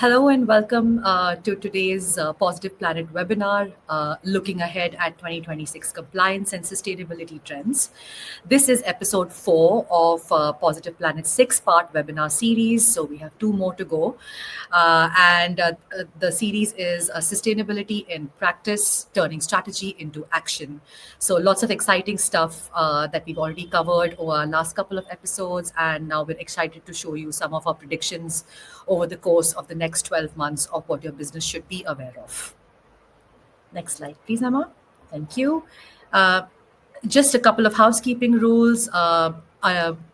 Hello and welcome to today's Positive Planet webinar, looking ahead at 2026 compliance and sustainability trends. This is episode 4 of Positive Planet's 6-part webinar series. So we have 2 more to go. And the series is Sustainability in Practice, Turning Strategy into Action. So lots of exciting stuff that we've already covered over our last couple of episodes. And now we're excited to show you some of our predictions over the course of the next 12 months of what your business should be aware of. Next slide, please, Emma. Thank you. Just a couple of housekeeping rules.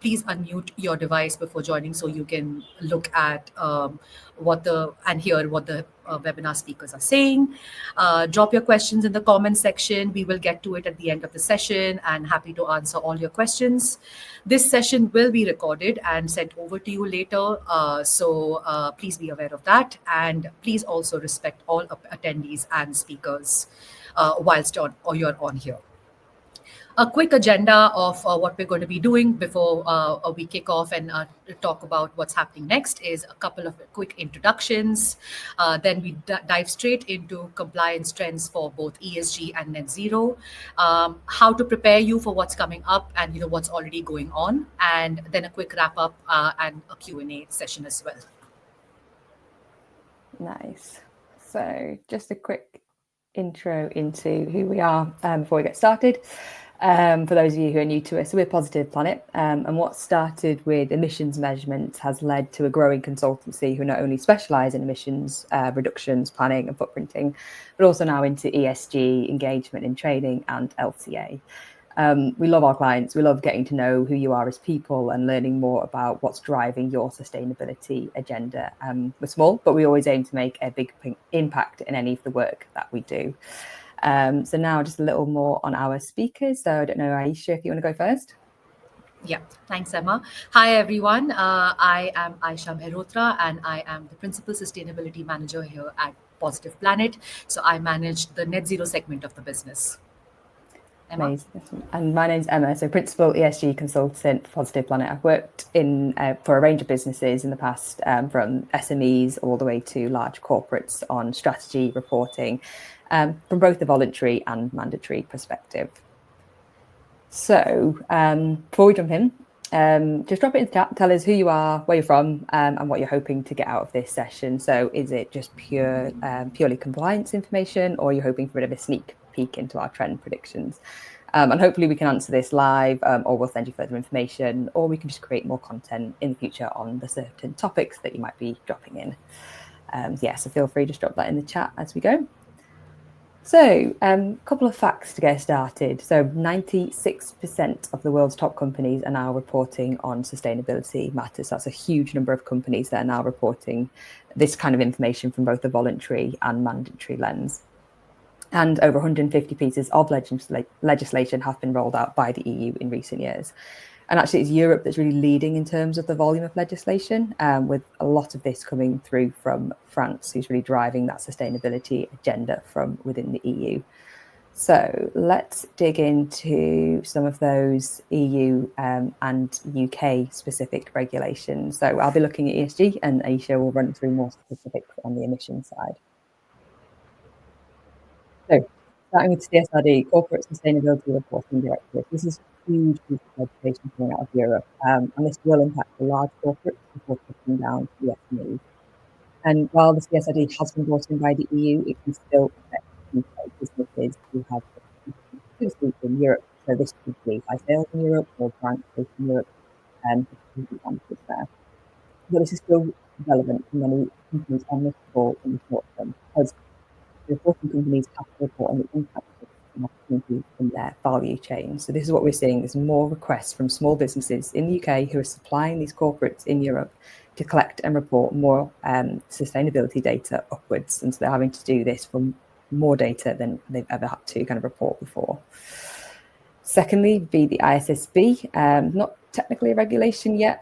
Please unmute your device before joining so you can look at and hear what the webinar speakers are saying. Drop your questions in the comments section. We will get to it at the end of the session and happy to answer all your questions. This session will be recorded and sent over to you later. So please be aware of that. And please also respect all attendees and speakers whilst you're on here. A quick agenda of what we're going to be doing before we kick off and talk about what's happening next is a couple of quick introductions. Then we dive straight into compliance trends for both ESG and net zero, how to prepare you for what's coming up and what's already going on, and then a quick wrap up and a Q&A session as well. Nice. So just a quick intro into who we are before we get started. For those of you who are new to us, so we're Positive Planet, and what started with emissions measurements has led to a growing consultancy who not only specialise in emissions reductions, planning and footprinting, but also now into ESG, engagement in training and LCA. We love our clients. We love getting to know who you are as people and learning more about what's driving your sustainability agenda. We're small, but we always aim to make a big impact in any of the work that we do. So now just a little more on our speakers. So I don't know, Aisha, if you want to go first. Yeah, thanks, Emma. Hi, everyone. I am Aisha Mehrotra, and I am the Principal Sustainability Manager here at Positive Planet. So I manage the net zero segment of the business. Emma? Amazing. And my name's Emma, so Principal ESG Consultant for Positive Planet. I've worked in for a range of businesses in the past, from SMEs all the way to large corporates on strategy reporting, from both the voluntary and mandatory perspective. So before we jump in, just drop it in the chat, tell us who you are, where you're from, and what you're hoping to get out of this session. So is it just purely compliance information, or are you hoping for a bit of a sneak peek into our trend predictions? And hopefully we can answer this live, or we'll send you further information, or we can just create more content in the future on the certain topics that you might be dropping in. So feel free to drop that in the chat as we go. So a couple of facts to get started. So 96% of the world's top companies are now reporting on sustainability matters. That's a huge number of companies that are now reporting this kind of information from both the voluntary and mandatory lens. And over 150 pieces of legislation have been rolled out by the EU in recent years. And actually, it's Europe that's really leading in terms of the volume of legislation, with a lot of this coming through from France, who's really driving that sustainability agenda from within the EU. So let's dig into some of those EU and UK specific regulations. So I'll be looking at ESG, and Aisha will run through more specifics on the emission side. So starting with CSRD, Corporate Sustainability Reporting Directive. This is a huge piece of legislation coming out of Europe, and this will impact the large corporates before trickling down to the SMEs. And while the CSRD has been brought in by the EU, it can still affect UK businesses who have businesses in Europe. So this could be high sales in Europe or branch based in Europe, and there. But this is still relevant for many companies on this call in the short term, because reporting companies have to report on the impact of opportunities in their value chain. So this is what we're seeing. There's more requests from small businesses in the UK who are supplying these corporates in Europe to collect and report more sustainability data upwards. And so they're having to do this for more data than they've ever had to kind of report before. Secondly, be the ISSB, not technically a regulation yet,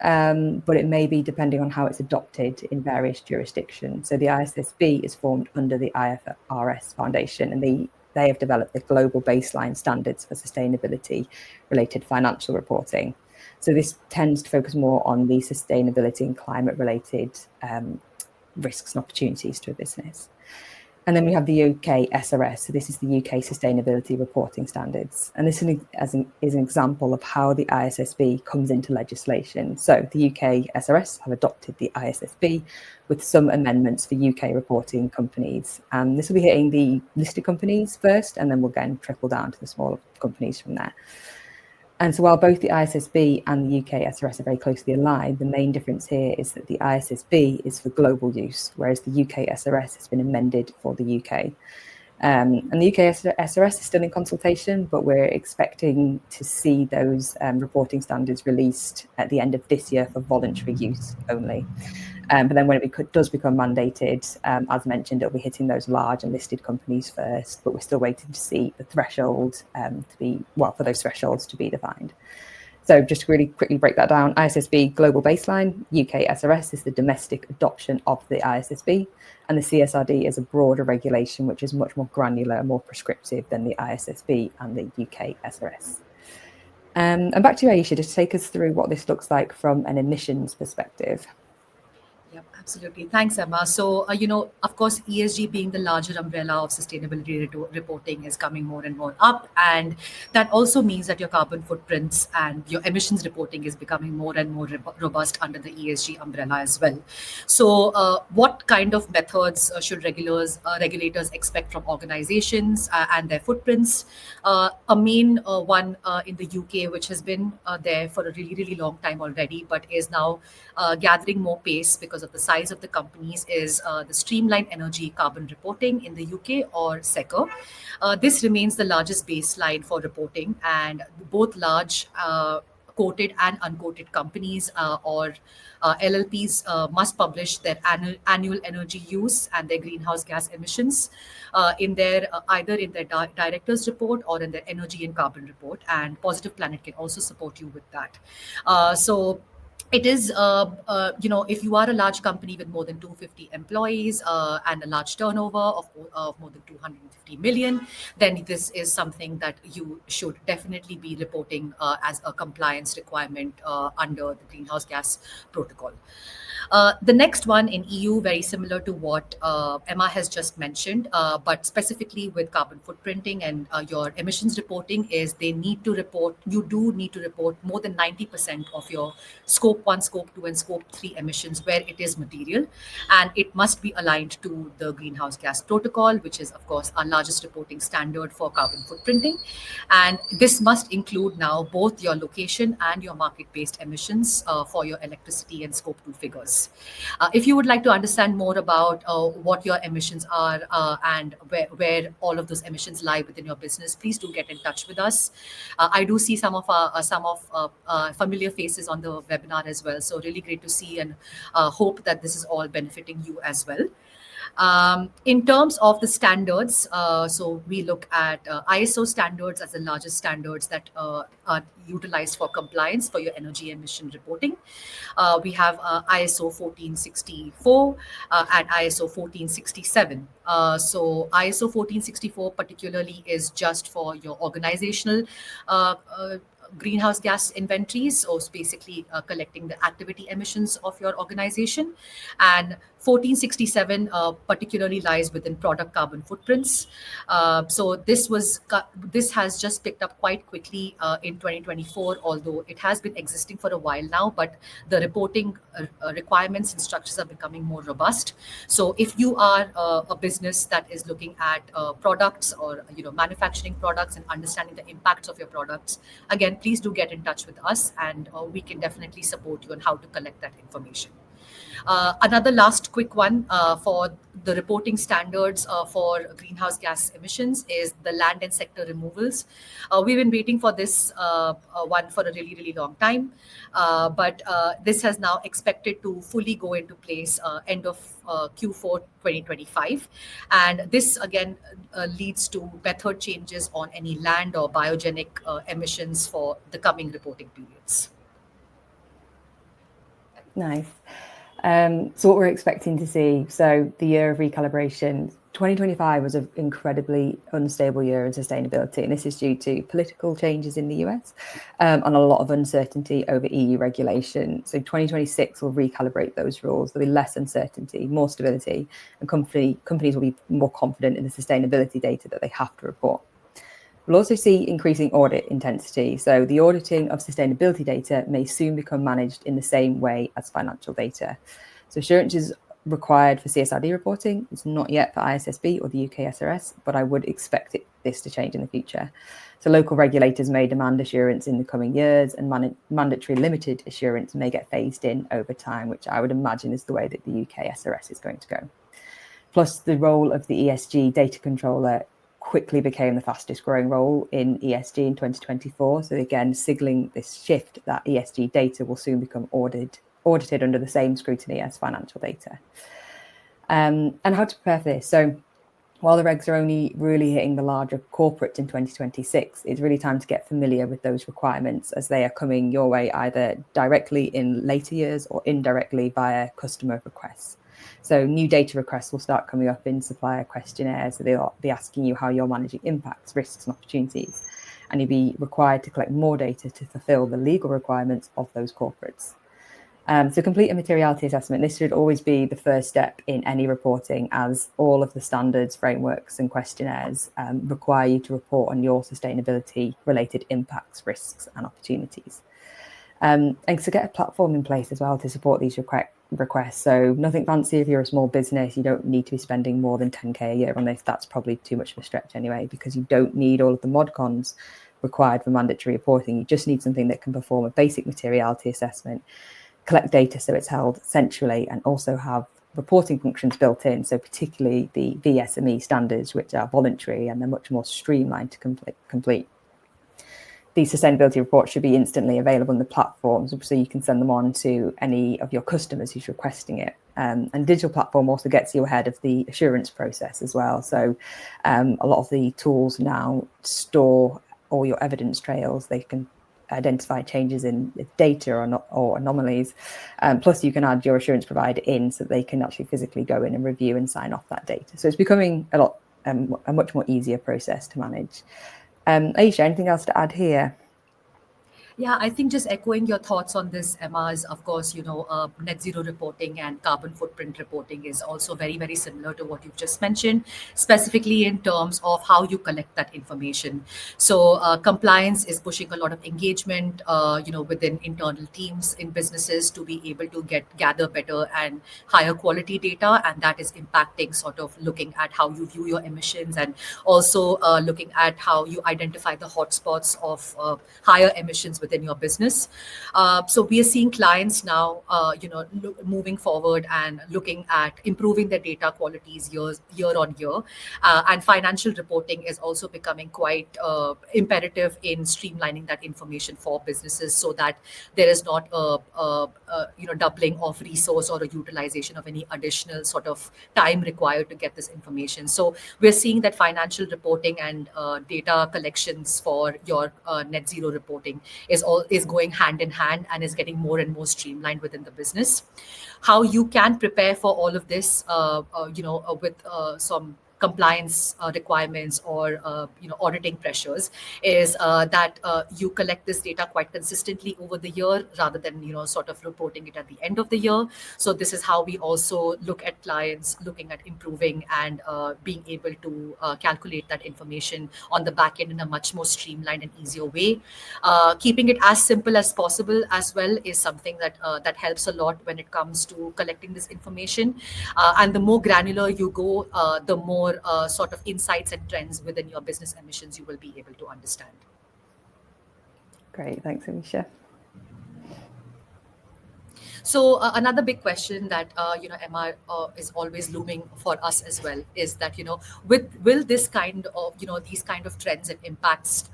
but it may be depending on how it's adopted in various jurisdictions. So the ISSB is formed under the IFRS Foundation, and they have developed the global baseline standards for sustainability related financial reporting. So this tends to focus more on the sustainability and climate related risks and opportunities to a business. And then we have the UK SRS. So this is the UK Sustainability Reporting Standards. And this is an example of how the ISSB comes into legislation. So the UK SRS have adopted the ISSB with some amendments for UK reporting companies. And this will be hitting the listed companies first, and then we'll again trickle down to the smaller companies from there. And so while both the ISSB and the UK SRS are very closely aligned, the main difference here is that the ISSB is for global use, whereas the UK SRS has been amended for the UK. And the UK SRS is still in consultation, but we're expecting to see those reporting standards released at the end of this year for voluntary use only. But then when it does become mandated, as mentioned, it'll be hitting those large and listed companies first, but we're still waiting to see the threshold for those thresholds to be defined. So just to really quickly break that down, ISSB global baseline, UK SRS is the domestic adoption of the ISSB, and the CSRD is a broader regulation which is much more granular, more prescriptive than the ISSB and the UK SRS. And back to you, Aisha, just take us through what this looks like from an emissions perspective. Yep, absolutely. Thanks, Emma. So, of course, ESG being the larger umbrella of sustainability reporting is coming more and more up. And that also means that your carbon footprints and your emissions reporting is becoming more and more robust under the ESG umbrella as well. So, what kind of methods should regulators expect from organizations and their footprints? A main one in the UK, which has been there for a really, really long time already, but is now gathering more pace because of the size of the companies, is the Streamlined Energy Carbon Reporting in the UK, or SECR. This remains the largest baseline for reporting, and both large quoted and unquoted companies or LLPs must publish their annual energy use and their greenhouse gas emissions in their either in their director's report or in their energy and carbon report. And Positive Planet can also support you with that. So it is, if you are a large company with more than 250 employees and a large turnover of more than 250 million, then this is something that you should definitely be reporting as a compliance requirement under the Greenhouse Gas Protocol. The next one in EU, very similar to what Emma has just mentioned, but specifically with carbon footprinting and your emissions reporting, is you do need to report more than 90% of your Scope 1, Scope 2, and Scope 3 emissions where it is material. And it must be aligned to the Greenhouse Gas Protocol, which is, of course, our largest reporting standard for carbon footprinting. And this must include now both your location and your market-based emissions for your electricity and Scope 2 figures. If you would like to understand more about what your emissions are and where all of those emissions lie within your business, please do get in touch with us. I do see some of familiar faces on the webinar as well. So really great to see, and hope that this is all benefiting you as well. In terms of the standards, so we look at ISO standards as the largest standards that are utilized for compliance for your energy emission reporting. We have ISO 1464 and ISO 1467. So ISO 1464 particularly is just for your organizational greenhouse gas inventories, so it's basically collecting the activity emissions of your organization. And 1467 particularly lies within product carbon footprints. So this has just picked up quite quickly in 2024, although it has been existing for a while now, but the reporting requirements and structures are becoming more robust. So if you are a business that is looking at products or manufacturing products and understanding the impacts of your products, again, please do get in touch with us, and we can definitely support you on how to collect that information. Another last quick one for the reporting standards for greenhouse gas emissions is the land and sector removals. We've been waiting for this one for a really, really long time, but this has now expected to fully go into place end of Q4 2025. And this again leads to method changes on any land or biogenic emissions for the coming reporting periods. Nice. So what we're expecting to see, so the year of recalibration, 2025 was an incredibly unstable year in sustainability, and this is due to political changes in the US and a lot of uncertainty over EU regulation. So 2026 will recalibrate those rules. There'll be less uncertainty, more stability, and companies will be more confident in the sustainability data that they have to report. We'll also see increasing audit intensity. So the auditing of sustainability data may soon become managed in the same way as financial data. So assurance is required for CSRD reporting. It's not yet for ISSB or the UK SRS, but I would expect this to change in the future. So local regulators may demand assurance in the coming years, and mandatory limited assurance may get phased in over time, which I would imagine is the way that the UK SRS is going to go. Plus, the role of the ESG data controller quickly became the fastest growing role in ESG in 2024. So again, signaling this shift that ESG data will soon become audited under the same scrutiny as financial data. And how to prepare for this? So while the regs are only really hitting the larger corporates in 2026, it's really time to get familiar with those requirements as they are coming your way either directly in later years or indirectly via customer requests. So new data requests will start coming up in supplier questionnaires. So they'll be asking you how you're managing impacts, risks, and opportunities. And you'll be required to collect more data to fulfill the legal requirements of those corporates. So complete a materiality assessment. This should always be the first step in any reporting, as all of the standards, frameworks, and questionnaires require you to report on your sustainability-related impacts, risks, and opportunities. And so get a platform in place as well to support these requests. So nothing fancy if you're a small business. You don't need to be spending more than 10k a year on this. That's probably too much of a stretch anyway, because you don't need all of the modcons required for mandatory reporting. You just need something that can perform a basic materiality assessment, collect data so it's held centrally, and also have reporting functions built in. So particularly the VSME standards, which are voluntary and they're much more streamlined to complete. These sustainability reports should be instantly available on the platforms, so you can send them on to any of your customers who's requesting it. And digital platform also gets you ahead of the assurance process as well. So a lot of the tools now store all your evidence trails. They can identify changes in data or anomalies. Plus, you can add your assurance provider in so they can actually physically go in and review and sign off that data. So it's becoming a much more easier process to manage. Aisha, anything else to add here? Yeah, I think just echoing your thoughts on this, Emma, is of course, net zero reporting and carbon footprint reporting is also very, very similar to what you've just mentioned, specifically in terms of how you collect that information. So compliance is pushing a lot of engagement, within internal teams in businesses to be able to gather better and higher quality data, and that is impacting sort of looking at how you view your emissions, and also looking at how you identify the hotspots of higher emissions within your business. So we are seeing clients now, moving forward and looking at improving their data qualities year on year. And financial reporting is also becoming quite imperative in streamlining that information for businesses, so that there is not a doubling of resource or a utilization of any additional sort of time required to get this information. So we're seeing that financial reporting and data collections for your net zero reporting is going hand in hand and is getting more and more streamlined within the business. How you can prepare for all of this, with some compliance requirements or auditing pressures, is that you collect this data quite consistently over the year rather than sort of reporting it at the end of the year. So this is how we also look at clients looking at improving and being able to calculate that information on the back end in a much more streamlined and easier way. Keeping it as simple as possible as well is something that helps a lot when it comes to collecting this information. And the more granular you go, the more sort of insights and trends within your business emissions you will be able to understand. Great, thanks, Aisha. So another big question that Emma is always looming for us as well is that will this kind of these kind of trends and impacts,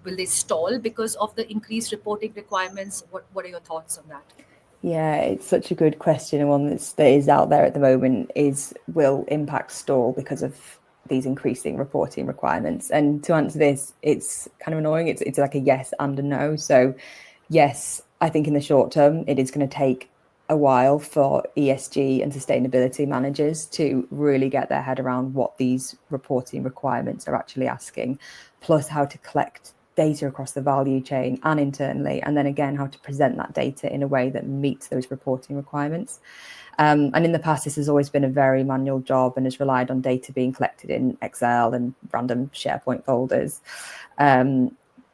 will they stall because of the increased reporting requirements? What are your thoughts on that? Yeah, it's such a good question, and one that is out there at the moment is, will impact stall because of these increasing reporting requirements? And to answer this, it's kind of annoying. It's like a yes and a no. So yes, I think in the short term, it is going to take a while for ESG and sustainability managers to really get their head around what these reporting requirements are actually asking, plus how to collect data across the value chain and internally, and then again how to present that data in a way that meets those reporting requirements. And in the past, this has always been a very manual job and has relied on data being collected in Excel and random SharePoint folders.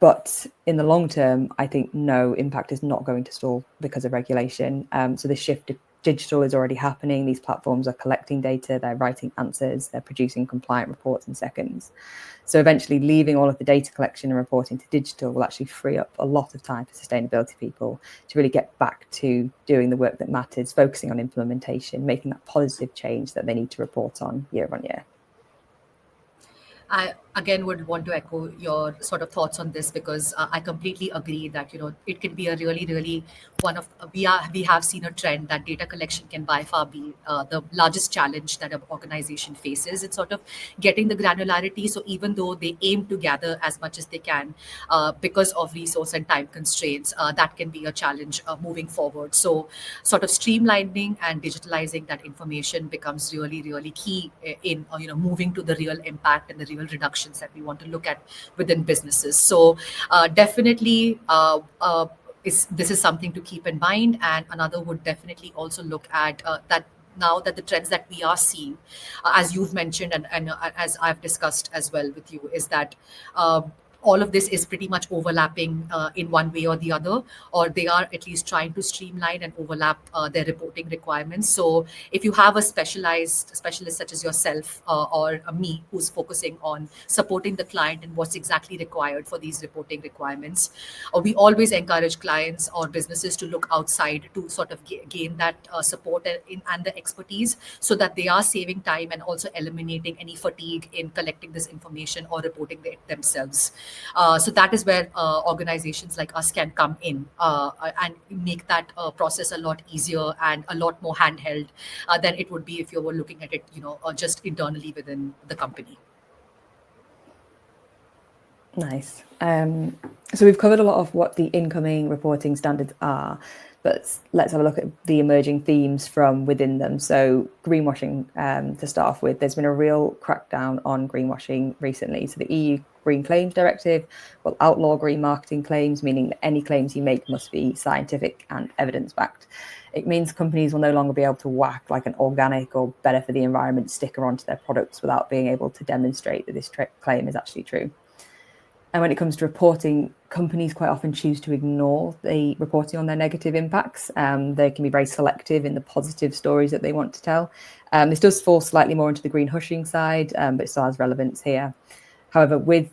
But in the long term, I think no, impact is not going to stall because of regulation. So the shift to digital is already happening. These platforms are collecting data, they're writing answers, they're producing compliant reports in seconds. So eventually leaving all of the data collection and reporting to digital will actually free up a lot of time for sustainability people to really get back to doing the work that matters, focusing on implementation, making that positive change that they need to report on year. I again would want to echo your sort of thoughts on this because I completely agree that it can be a really one of we have seen a trend that data collection can by far be the largest challenge that an organization faces. It's sort of getting the granularity. So even though they aim to gather as much as they can, because of resource and time constraints, that can be a challenge moving forward. So sort of streamlining and digitalizing that information becomes really key in moving to the real impact and the real reductions that we want to look at within businesses. So definitely this is something to keep in mind. And another would definitely also look at that now that the trends that we are seeing, as you've mentioned and as I've discussed as well with you, is that all of this is pretty much overlapping in one way or the other, or they are at least trying to streamline and overlap their reporting requirements. So if you have a specialist such as yourself or me who's focusing on supporting the client and what's exactly required for these reporting requirements, we always encourage clients or businesses to look outside to sort of gain that support and the expertise, so that they are saving time and also eliminating any fatigue in collecting this information or reporting it themselves. So that is where organizations like us can come in and make that process a lot easier and a lot more handheld than it would be if you were looking at it, just internally within the company. Nice. So we've covered a lot of what the incoming reporting standards are, but let's have a look at the emerging themes from within them. So greenwashing, to start off with, there's been a real crackdown on greenwashing recently. So the EU Green Claims Directive will outlaw green marketing claims, meaning that any claims you make must be scientific and evidence-backed. It means companies will no longer be able to whack like an organic or better for the environment sticker onto their products without being able to demonstrate that this claim is actually true. And when it comes to reporting, companies quite often choose to ignore the reporting on their negative impacts. They can be very selective in the positive stories that they want to tell. This does fall slightly more into the green hushing side, but it still has relevance here. However, with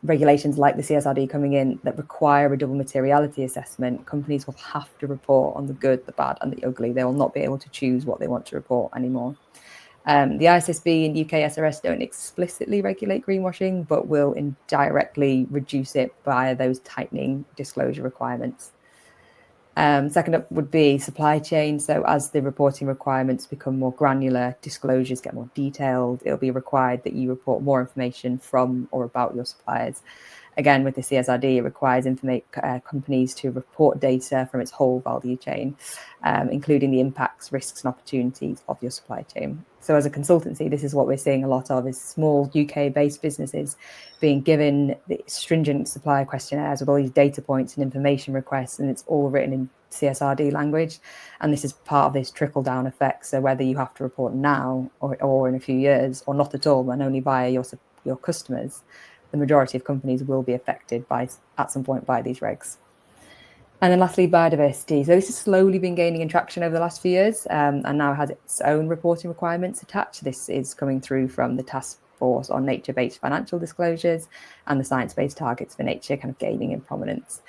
regulations like the CSRD coming in that require a double materiality assessment, companies will have to report on the good, the bad, and the ugly. They will not be able to choose what they want to report anymore. The ISSB and UK SRS don't explicitly regulate greenwashing, but will indirectly reduce it via those tightening disclosure requirements. Second up would be supply chain. So as the reporting requirements become more granular, disclosures get more detailed, it'll be required that you report more information from or about your suppliers. Again, with the CSRD, it requires companies to report data from its whole value chain, including the impacts, risks, and opportunities of your supply chain. So as a consultancy, this is what we're seeing a lot of, is small UK-based businesses being given the stringent supplier questionnaires with all these data points and information requests, and it's all written in CSRD language. And this is part of this trickle-down effect. So whether you have to report now or in a few years, or not at all, and only via your customers, the majority of companies will be affected at some point by these regs. And then lastly, biodiversity. So this has slowly been gaining traction over the last few years, and now has its own reporting requirements attached. This is coming through from the Task Force on Nature-Based Financial Disclosures and the Science-Based Targets for Nature kind of gaining in prominence.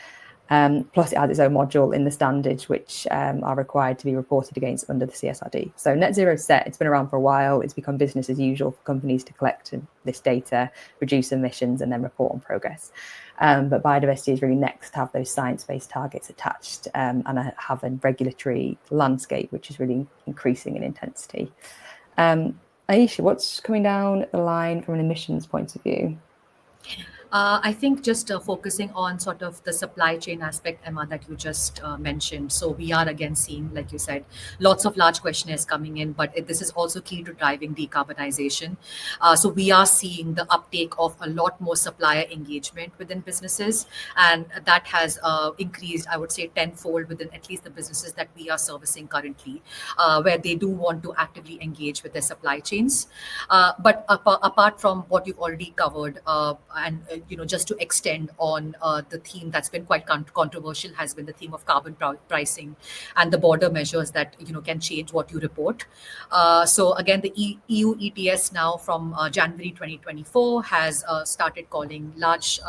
Plus it has its own module in the standards, which are required to be reported against under the CSRD. So net zero set, it's been around for a while. It's become business as usual for companies to collect this data, reduce emissions, and then report on progress. But biodiversity is really next to have those science-based targets attached and have a regulatory landscape, which is really increasing in intensity. Aisha, what's coming down the line from an emissions point of view? I think just focusing on sort of the supply chain aspect, Emma, that you just mentioned. So we are again seeing, like you said, lots of large questionnaires coming in, but this is also key to driving decarbonization. So we are seeing the uptake of a lot more supplier engagement within businesses, and that has increased, I would say, tenfold within at least the businesses that we are servicing currently, where they do want to actively engage with their supply chains. But apart from what you've already covered, and just to extend on the theme that's been quite controversial has been the theme of carbon pricing and the border measures that can change what you report. So again, the EU ETS now from January 2024 has started calling large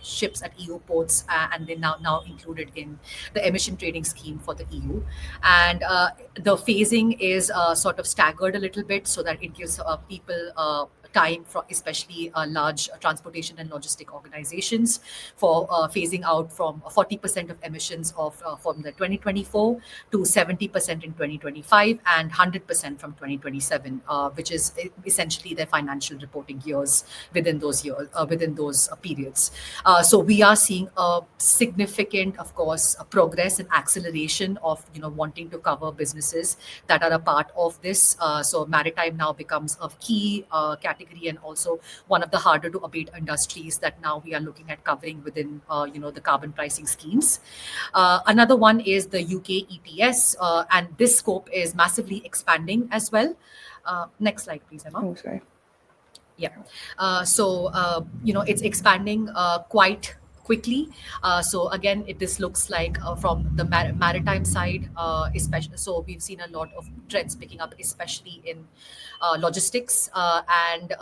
ships at EU ports, and they now included in the emission trading scheme for the EU. And the phasing is sort of staggered a little bit so that it gives people time, for especially large transportation and logistic organizations, for phasing out from 40% of emissions of from the 2024 to 70% in 2025 and 100% from 2027, which is essentially their financial reporting years within those periods. So we are seeing a significant, of course, progress and acceleration of wanting to cover businesses that are a part of this. So maritime now becomes a key category, and also one of the harder to abate industries that now we are looking at covering within the carbon pricing schemes. Another one is the UK ETS, and this scope is massively expanding as well. Next slide, please, Emma. Oh, sorry. Yeah. It's expanding quite quickly. So again, this looks like from the maritime side, especially. So we've seen a lot of trends picking up, especially in logistics, and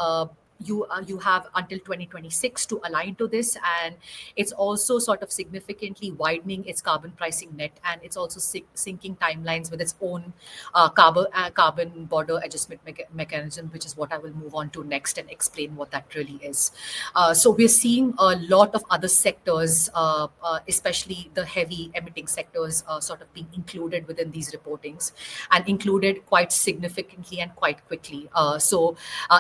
you have until 2026 to align to this, and it's also sort of significantly widening its carbon pricing net, and it's also syncing timelines with its own carbon border adjustment mechanism, which is what I will move on to next and explain what that really is. So we're seeing a lot of other sectors, especially the heavy emitting sectors, sort of being included within these reportings, and included quite significantly and quite quickly. So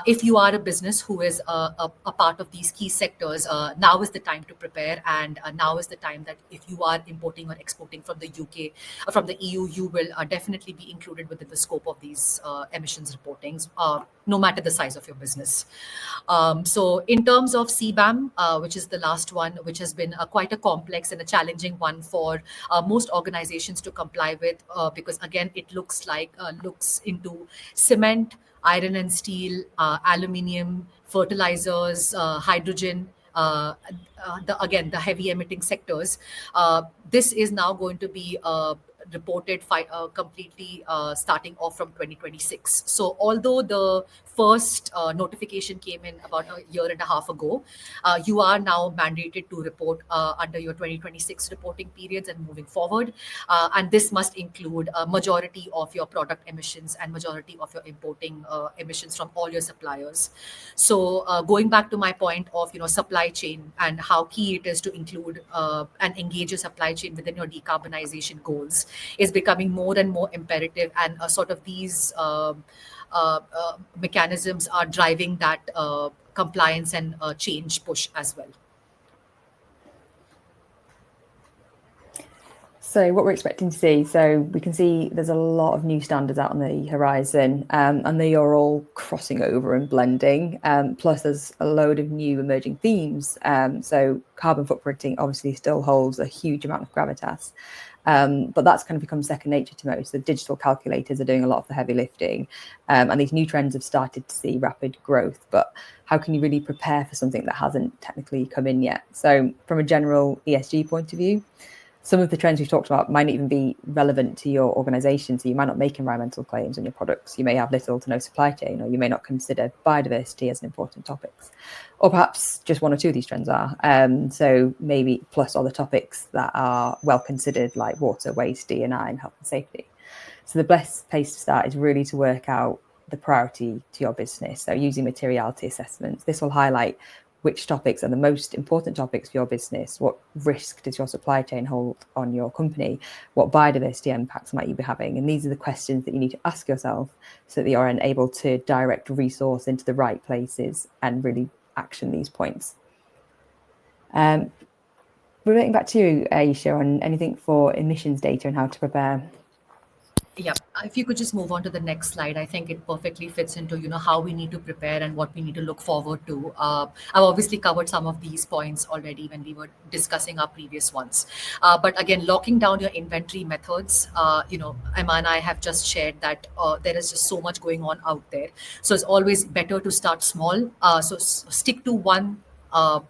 if you are a business who is a part of these key sectors, now is the time to prepare, and now is the time that if you are importing or exporting from the UK, from the EU, you will definitely be included within the scope of these emissions reportings, no matter the size of your business. So in terms of CBAM, which is the last one, which has been quite a complex and a challenging one for most organizations to comply with, because again, it looks into cement, iron and steel, aluminium, fertilizers, hydrogen, the heavy emitting sectors. This is now going to be reported completely starting off from 2026. So although the first notification came in about a year and a half ago, you are now mandated to report under your 2026 reporting periods and moving forward. And this must include a majority of your product emissions and majority of your importing emissions from all your suppliers. So going back to my point of supply chain and how key it is to include and engage your supply chain within your decarbonization goals is becoming more and more imperative, and sort of these mechanisms are driving that compliance and change push as well. So what we're expecting to see, so we can see there's a lot of new standards out on the horizon, and they are all crossing over and blending. Plus there's a load of new emerging themes. So carbon footprinting obviously still holds a huge amount of gravitas. But that's kind of become second nature to most. The digital calculators are doing a lot of the heavy lifting, and these new trends have started to see rapid growth. But how can you really prepare for something that hasn't technically come in yet? So from a general ESG point of view, some of the trends we've talked about might not even be relevant to your organization. So you might not make environmental claims on your products. You may have little to no supply chain, or you may not consider biodiversity as an important topic. Or perhaps just one or two of these trends are. So maybe plus other topics that are well considered, like water, waste, D&I, and health and safety. So the best place to start is really to work out the priority to your business. So using materiality assessments, this will highlight which topics are the most important topics for your business. What risk does your supply chain hold on your company? What biodiversity impacts might you be having? And these are the questions that you need to ask yourself so that you're able to direct resource into the right places and really action these points. Relating back to you, Aisha, on anything for emissions data and how to prepare. Yeah, if you could just move on to the next slide, I think it perfectly fits into how we need to prepare and what we need to look forward to. I've obviously covered some of these points already when we were discussing our previous ones. But again, locking down your inventory methods. Emma and I have just shared that there is just so much going on out there. So it's always better to start small. So stick to one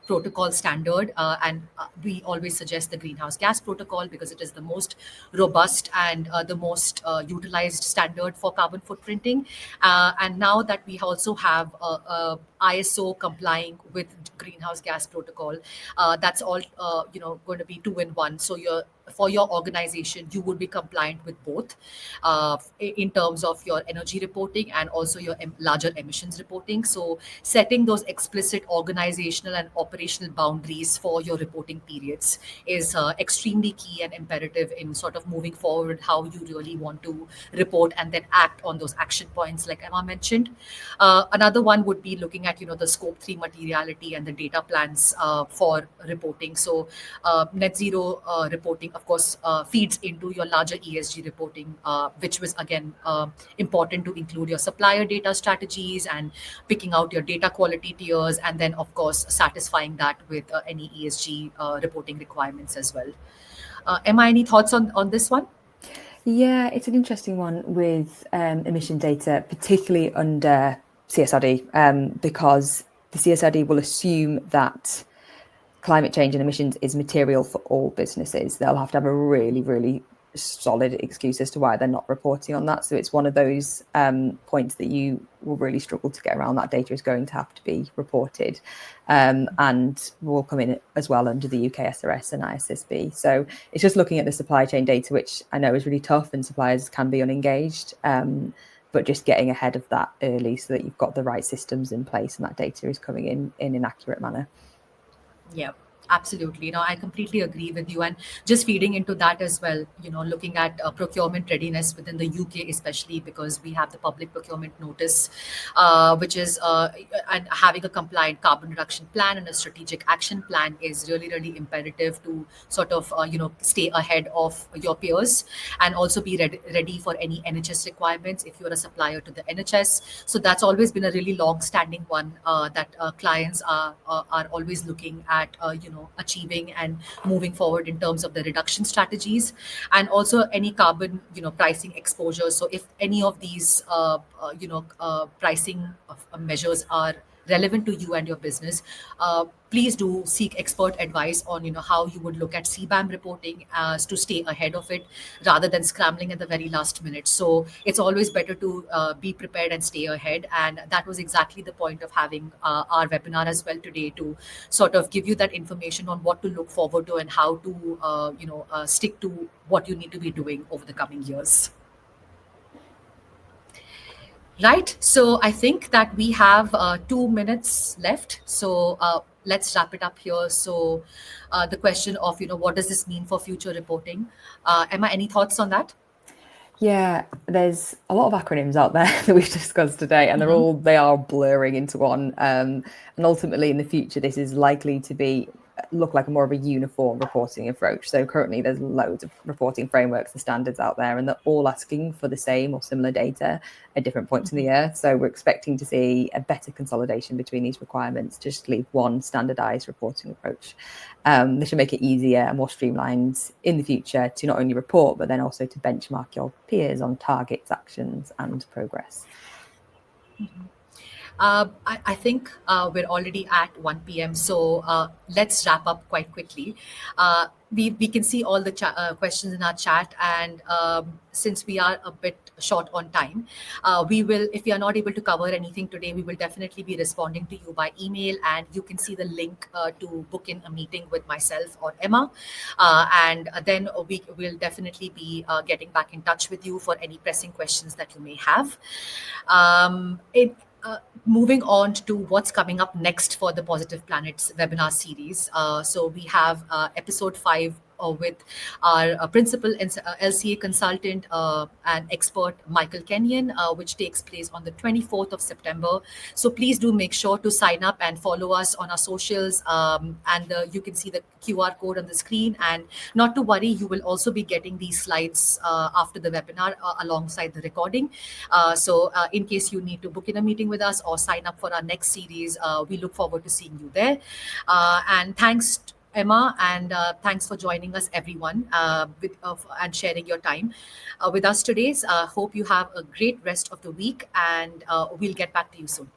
protocol standard, and we always suggest the greenhouse gas protocol because it is the most robust and the most utilized standard for carbon footprinting. And now that we also have ISO complying with greenhouse gas protocol, that's all going to be two in one. So for your organization, you would be compliant with both in terms of your energy reporting and also your larger emissions reporting. So setting those explicit organizational and operational boundaries for your reporting periods is extremely key and imperative in sort of moving forward how you really want to report and then act on those action points like Emma mentioned. Another one would be looking at the scope 3 materiality and the data plans for reporting. So net zero reporting, of course, feeds into your larger ESG reporting, which was again important to include your supplier data strategies and picking out your data quality tiers, and then of course satisfying that with any ESG reporting requirements as well. Emma, any thoughts on this one? Yeah, it's an interesting one with emission data, particularly under CSRD, because the CSRD will assume that climate change and emissions is material for all businesses. They'll have to have a really, really solid excuse as to why they're not reporting on that. So it's one of those points that you will really struggle to get around. That data is going to have to be reported, and will come in as well under the UK SRS and ISSB. So it's just looking at the supply chain data, which I know is really tough and suppliers can be unengaged, but just getting ahead of that early so that you've got the right systems in place and that data is coming in an accurate manner. Yeah, absolutely. I completely agree with you. And just feeding into that as well, looking at procurement readiness within the UK, especially because we have the public procurement notice, which is, and having a compliant carbon reduction plan and a strategic action plan is really, really imperative to sort of, stay ahead of your peers and also be ready for any NHS requirements if you're a supplier to the NHS. So that's always been a really long standing one that clients are always looking at, achieving and moving forward in terms of the reduction strategies, and also any carbon pricing exposure. So if any of these pricing measures are relevant to you and your business, please do seek expert advice on how you would look at CBAM reporting as to stay ahead of it rather than scrambling at the very last minute. So it's always better to be prepared and stay ahead, and that was exactly the point of having our webinar as well today, to sort of give you that information on what to look forward to and how to stick to what you need to be doing over the coming years. Right. So I think that we have 2 minutes left. So let's wrap it up here. So the question of, what does this mean for future reporting? Emma, any thoughts on that? Yeah, there's a lot of acronyms out there that we've discussed today, and they are blurring into one. And ultimately, in the future, this is likely to look like more of a uniform reporting approach. So currently, there's loads of reporting frameworks and standards out there, and they're all asking for the same or similar data at different points in the year. So we're expecting to see a better consolidation between these requirements, just leave one standardized reporting approach. This should make it easier and more streamlined in the future to not only report, but then also to benchmark your peers on targets, actions, and progress. I think we're already at 1 p.m. So let's wrap up quite quickly. We can see all the questions in our chat, and since we are a bit short on time, we will, if we are not able to cover anything today, we will definitely be responding to you by email, and you can see the link to book in a meeting with myself or Emma, and then we will definitely be getting back in touch with you for any pressing questions that you may have. Moving on to what's coming up next for the Positive Planets webinar series. So we have episode 5 with our principal LCA consultant and expert, Michael Kenyon, which takes place on the 24th of September. So please do make sure to sign up and follow us on our socials. And you can see the QR code on the screen. And not to worry, you will also be getting these slides after the webinar alongside the recording. So in case you need to book in a meeting with us or sign up for our next series, we look forward to seeing you there. And thanks, Emma, and thanks for joining us, everyone, and sharing your time with us today. Hope you have a great rest of the week, and we'll get back to you soon.